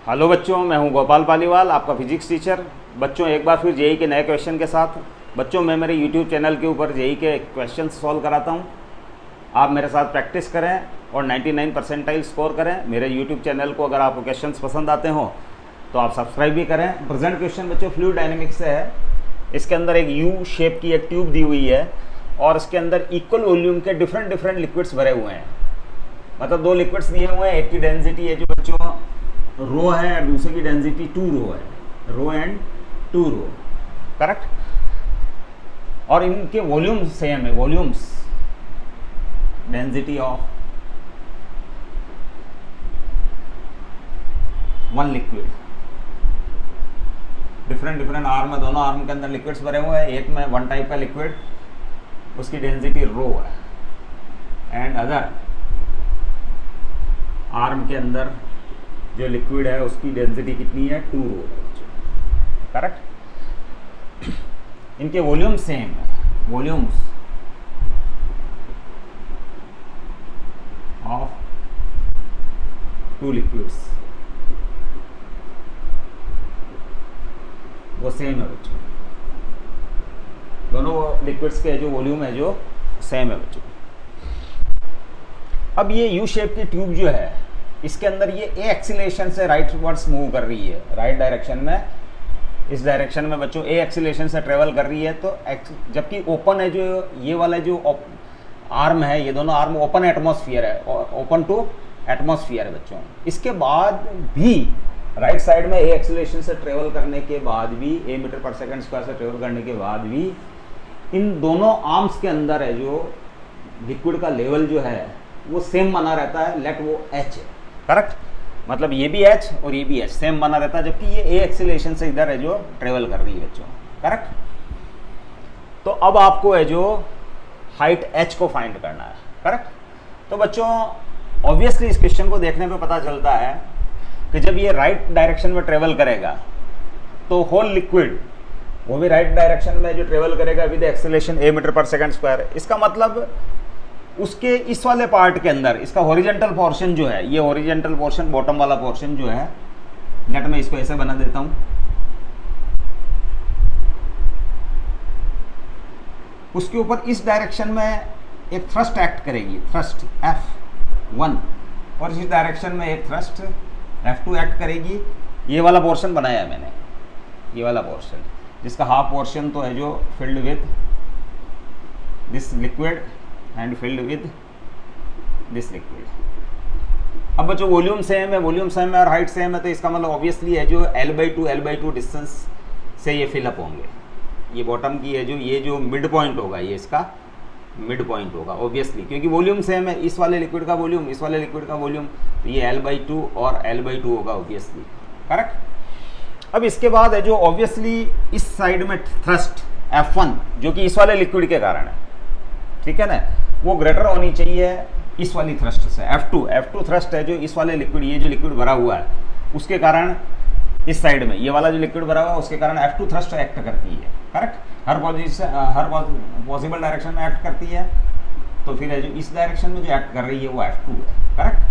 Hello बच्चों, मैं हूं गोपाल पालीवाल, आपका फिजिक्स टीचर। बच्चों, एक बार फिर जेई के नए क्वेश्चन के साथ। बच्चों, मैं मेरे यूट्यूब चैनल के ऊपर जेई के क्वेश्चन सॉल्व कराता हूं। आप मेरे साथ प्रैक्टिस करें और 99 परसेंटाइल स्कोर करें। मेरे यूट्यूब चैनल को अगर आपको क्वेश्चंस पसंद आते हो तो आप सब्सक्राइब भी करें। प्रेजेंट क्वेश्चन बच्चों फ्लूइड डायनेमिक्स से है। इसके अंदर एक यू शेप की एक ट्यूब दी हुई है और इसके अंदर इक्वल वॉल्यूम के डिफरेंट लिक्विड्स भरे हुए हैं। मतलब दो लिक्विड्स दिए हुए हैं, एक की डेंसिटी है जो बच्चों रो है और दूसरे की डेंसिटी 2 रो है, रो एंड 2 रो, करेक्ट। और इनके वॉल्यूम सेम है, volumes, density of one liquid, different arm है, दोनों आर्म के अंदर लिक्विड्स भरे हुए हैं। एक में वन टाइप का लिक्विड, उसकी डेंसिटी रो है, एंड अदर आर्म के अंदर जो लिक्विड है उसकी डेंसिटी कितनी है, 2 रो, करेक्ट। इनके वॉल्यूम सेम है, वॉल्यूम्स ऑफ 2 लिक्विड्स वो सेम है बच्चों। दोनों लिक्विड्स के जो वॉल्यूम है जो सेम है बच्चों। अब ये यू शेप की ट्यूब जो है, इसके अंदर ये ए एक्सीलेशन से राइट वर्ड्स मूव कर रही है, राइट डायरेक्शन में। इस डायरेक्शन में बच्चों ए एक्सीलेशन से ट्रेवल कर रही है। तो जबकि ओपन है जो ये वाला जो आर्म है, ये दोनों आर्म ओपन एटमॉस्फेयर है, ओपन टू एटमॉस्फेयर है बच्चों। इसके बाद भी राइट साइड में ए एक्सीलेशन से ट्रेवल करने के बाद भी, ए मीटर पर सेकंड स्क्वायर से ट्रेवल करने के बाद भी, इन दोनों आर्म्स के अंदर है जो लिक्विड का लेवल जो है वो सेम बना रहता है, लेट वो एच है, करेक्ट। मतलब ये भी एच और ये भी एच सेम बना रहता है, जबकि ये ए एक्सीलेशन से इधर है जो ट्रेवल कर रही है बच्चों, करेक्ट। तो अब आपको है जो हाइट एच को फाइंड करना है, करेक्ट। तो बच्चों ऑब्वियसली इस क्वेश्चन को देखने पे पता चलता है कि जब ये राइट डायरेक्शन में ट्रेवल करेगा तो होल लिक्विड वो भी राइट डायरेक्शन में जो ट्रेवल करेगा विद एक्सीलरेशन ए मीटर पर सेकंड स्क्वायर। इसका मतलब उसके इस वाले पार्ट के अंदर इसका हॉरिजॉन्टल पोर्शन जो है, ये हॉरिजॉन्टल पोर्शन, बॉटम वाला पोर्शन जो है, लेट मैं इसको ऐसे बना देता हूं। उसके ऊपर इस डायरेक्शन में एक थ्रस्ट एक्ट करेगी, थ्रस्ट F1, और इस डायरेक्शन में एक थ्रस्ट F2 एक्ट करेगी। ये वाला पोर्शन बनाया है मैंने, ये वाला पोर्शन, जिसका हाफ पोर्शन तो है जो filled with this liquid and filled with this liquid. अब बच्चों वॉल्यूम सेम है, वॉल्यूम सेम है और हाइट सेम है, तो इसका मतलब ऑब्वियसली है जो L/2 डिस्टेंस से ये फिलअप होंगे। ये बॉटम की है जो, ये जो मिड पॉइंट होगा, ये इसका मिड पॉइंट होगा ऑब्वियसली, क्योंकि वॉल्यूम सेम है। इस वाले लिक्विड का वॉल्यूम, इस वाले लिक्विड का वॉल्यूम, तो ये L/2 और L/2 होगा ऑब्वियसली, करेक्ट। अब इसके बाद है जो ऑब्वियसली इस साइड में थ्रस्ट F1 जो कि इस वाले लिक्विड के कारण है, ठीक है ना, वो ग्रेटर होनी चाहिए इस वाली थ्रस्ट से। F2 थ्रस्ट है जो इस वाले लिक्विड, ये जो लिक्विड भरा हुआ है उसके कारण, इस साइड में ये वाला जो लिक्विड भरा हुआ है उसके कारण F2 थ्रस्ट एक्ट करती है, करेक्ट। हर पॉसिबल डायरेक्शन में एक्ट करती है। तो फिर है जो इस डायरेक्शन में जो एक्ट कर रही है वो F2 है, करेक्ट।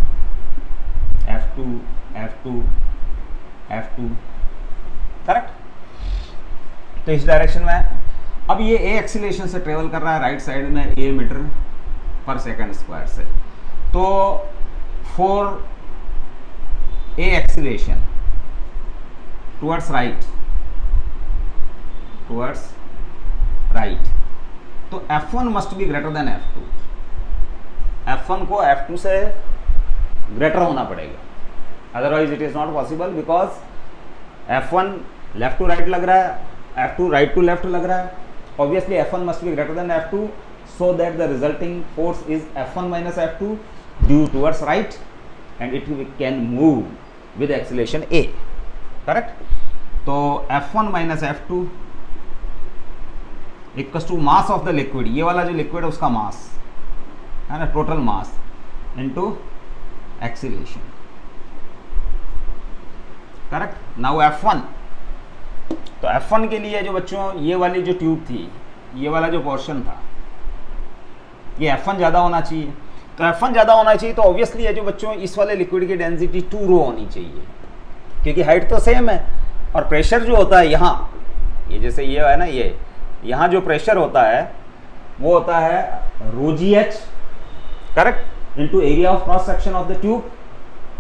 F2 correct. तो इस डायरेक्शन में अब ये ए एक्सीलरेशन से ट्रेवल कर रहा है राइट साइड में, ए मीटर पर सेकंड स्क्वायर से। तो for a acceleration towards right, तो F1 must be greater than F2। F1 को F2 से ग्रेटर होना पड़ेगा, otherwise it is not possible, because F1 left to right लग रहा है, F2 राइट टू लेफ्ट लग रहा है। Obviously F1 must be greater than F2, so that the resulting force is F1 minus F2 due towards right, and it can move with acceleration A, correct। तो F1 minus F2 equals to mass of the liquid, ये वाला जो liquid है उसका मास है ना, total mass into acceleration, correct। now F1, तो F1 के लिए जो बच्चों ये वाली जो ट्यूब थी, ये वाला जो पोर्शन था, ये F1 ज़्यादा होना चाहिए। तो F1 ज़्यादा होना चाहिए, तो ऑब्वियसली है जो बच्चों इस वाले लिक्विड की डेंसिटी 2 रो होनी चाहिए, क्योंकि हाइट तो सेम है, और प्रेशर जो होता है यहाँ, ये जैसे ये है ना, ये यहाँ जो प्रेशर होता है वो होता है rho g h, correct, into area of cross section of the tube,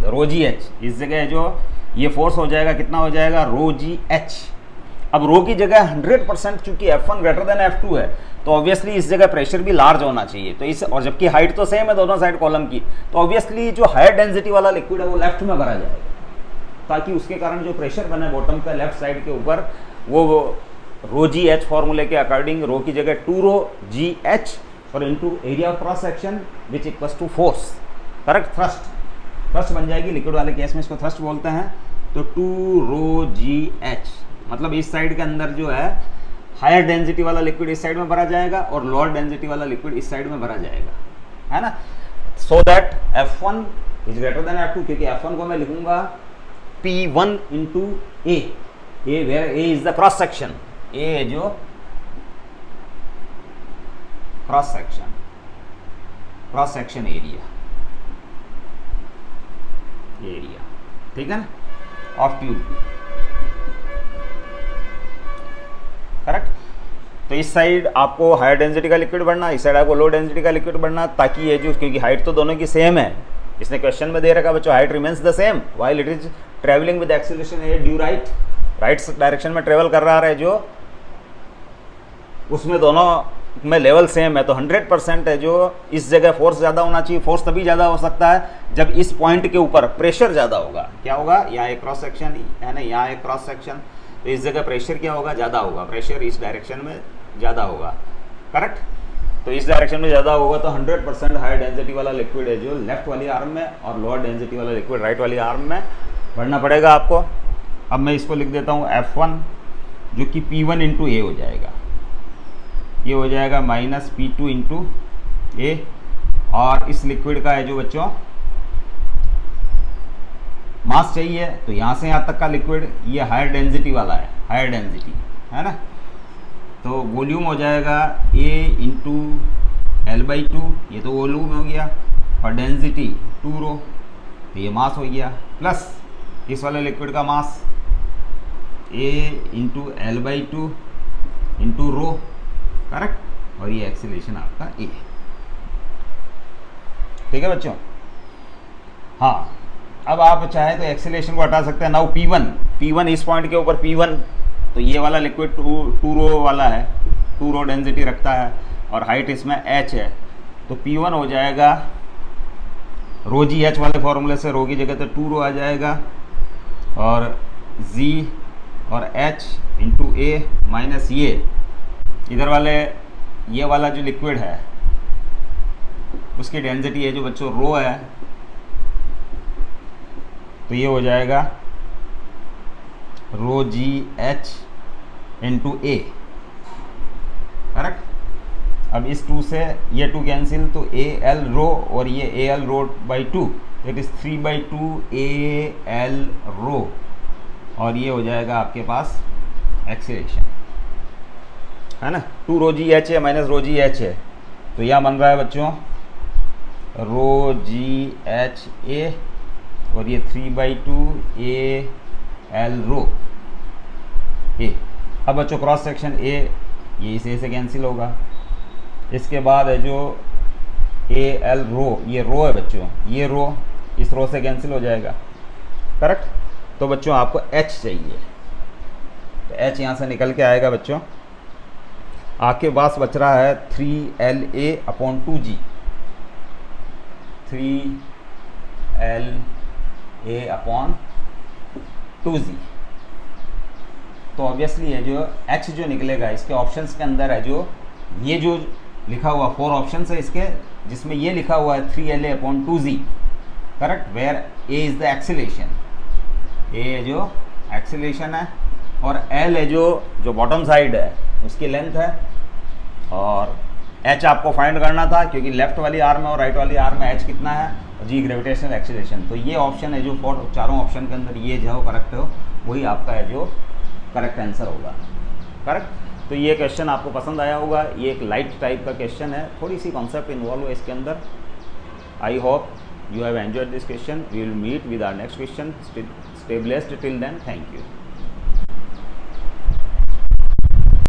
rho g h. इस जगह जो ये फोर्स हो जाएगा, कितना हो जाएगा, रो जी एच। अब रो की जगह 100% चूंकि F1 ग्रेटर देन F2 है, तो ऑब्वियसली इस जगह प्रेशर भी लार्ज होना चाहिए। तो इस, और जबकि हाइट तो सेम है दोनों साइड कॉलम की, तो ऑब्वियसली जो हायर डेंसिटी वाला लिक्विड है वो लेफ्ट में भरा जाएगा, ताकि उसके कारण जो प्रेशर बने बॉटम का लेफ्ट साइड के ऊपर, वो रो जी एच फॉर्मूले के अकॉर्डिंग, रो की जगह 2 रो जी एच और into area of cross section which equals to force, correct, thrust बन जाएगी। लिक्विड वाले केस में इसको थ्रस्ट बोलते हैं। तो 2 रो जी एच, मतलब इस साइड के अंदर जो है हायर डेंसिटी वाला लिक्विड इस साइड में भरा जाएगा और लोअर डेंसिटी वाला लिक्विड इस साइड में भरा जाएगा, है ना। So that F1 is greater than F2, क्योंकि F1 को मैं लिखूंगा P1 into A, where A is the cross section, A जो क्रॉस सेक्शन एरिया, ठीक है ना, ऑफ ट्यूब, करेक्ट। तो इस साइड आपको हायर डेंसिटी का लिक्विड बढ़ना, इस साइड आपको लो डेंसिटी का लिक्विड बढ़ना, ताकि ये जो, क्योंकि हाइट तो दोनों की सेम है, इसने क्वेश्चन में दे रखा बच्चों, height remains the same while it is travelling with acceleration A due right direction में ट्रेवल कर रहा है, जो उसमें दोनों में लेवल सेम है। तो 100% है जो इस जगह फोर्स ज़्यादा होना चाहिए। फोर्स तभी ज़्यादा हो सकता है जब इस पॉइंट के ऊपर प्रेशर ज़्यादा होगा। क्या होगा, यहाँ एक क्रॉस सेक्शन है ना, यहाँ एक क्रॉस सेक्शन, तो इस जगह प्रेशर क्या होगा, ज़्यादा होगा, प्रेशर इस डायरेक्शन में ज़्यादा होगा, करेक्ट। तो इस डायरेक्शन में ज़्यादा होगा तो 100% हायर डेंसिटी वाला लिक्विड है जो लेफ्ट वाली आर्म में, और लोअर डेंसिटी वाला लिक्विड राइट वाली आर्म में बढ़ना पड़ेगा आपको। अब मैं इसको लिख देता हूँ F1 जो कि P1 इंटू ए हो जाएगा, ये हो जाएगा माइनस P2 इंटू ए, और इस लिक्विड का है जो बच्चों मास चाहिए, तो यहाँ से यहाँ तक का लिक्विड ये हायर डेंसिटी वाला है, हायर डेंसिटी है ना। तो वॉल्यूम हो जाएगा A इंटू L/2, ये तो वॉल्यूम हो गया, और डेंसिटी 2 रो, तो ये मास हो गया, प्लस इस वाले लिक्विड का मास A into L/2 into rho, correct, और ये एक्सीलरेशन आपका A, ठीक है बच्चों। हाँ, अब आप चाहे तो एक्सीलरेशन को हटा सकते हैं। नाउ P1 इस पॉइंट के ऊपर P1, तो ये वाला लिक्विड 2 रो वाला है, 2 रो डेंसिटी रखता है, और हाइट इसमें h है, तो P1 हो जाएगा रो जी एच वाले फॉर्मूले से, रो की जगह तो 2 रो आ जाएगा, और z और h इंटू ए माइनस ये इधर वाले, ये वाला जो लिक्विड है उसकी डेंसिटी है जो बच्चों रो है, तो ये हो जाएगा रो जी एच इंटू ए, करेक्ट। अब इस 2 से ये 2 कैंसिल, तो ए एल रो और ये A L rho by 2, it is 3/2 A L rho, और ये हो जाएगा आपके पास एक्सीलरेशन, है ना। 2 रो जी एच है माइनस रो जी एच है, तो यहाँ बन रहा है बच्चों रो जी एच ए, और ये 3/2 ए एल रो ए। अब बच्चों क्रॉस सेक्शन ए, ये इसे से कैंसिल होगा। इसके बाद है जो ए एल रो, ये रो है बच्चों, ये रो इस रो से कैंसिल हो जाएगा, करेक्ट। तो बच्चों आपको एच चाहिए, तो एच यहाँ से निकल के आएगा बच्चों, आपके पास बच रहा है 3LA/2G, 3LA/2G। तो ऑब्वियसली है जो H जो निकलेगा इसके ऑप्शंस के अंदर है, जो ये जो लिखा हुआ 4 ऑप्शंस है इसके, जिसमें ये लिखा हुआ है 3LA/2G, correct, where A is the acceleration, A है जो एक्सीलरेशन है, और L है जो बॉटम साइड है उसकी लेंथ है, और H आपको फाइंड करना था क्योंकि लेफ्ट वाली आर्म में और राइट वाली आर्म में H कितना है, और G ग्रेविटेशनल एक्सीलरेशन। तो ये ऑप्शन है जो चारों ऑप्शन के अंदर ये जो करेक्ट हो वही आपका है जो करेक्ट आंसर होगा, करेक्ट। तो ये क्वेश्चन आपको पसंद आया होगा, ये एक लाइट टाइप का क्वेश्चन है, थोड़ी सी कॉन्सेप्ट इन्वॉल्व है इसके अंदर। I hope You have enjoyed this question. We will meet with our next question. Stay blessed till then. Thank you.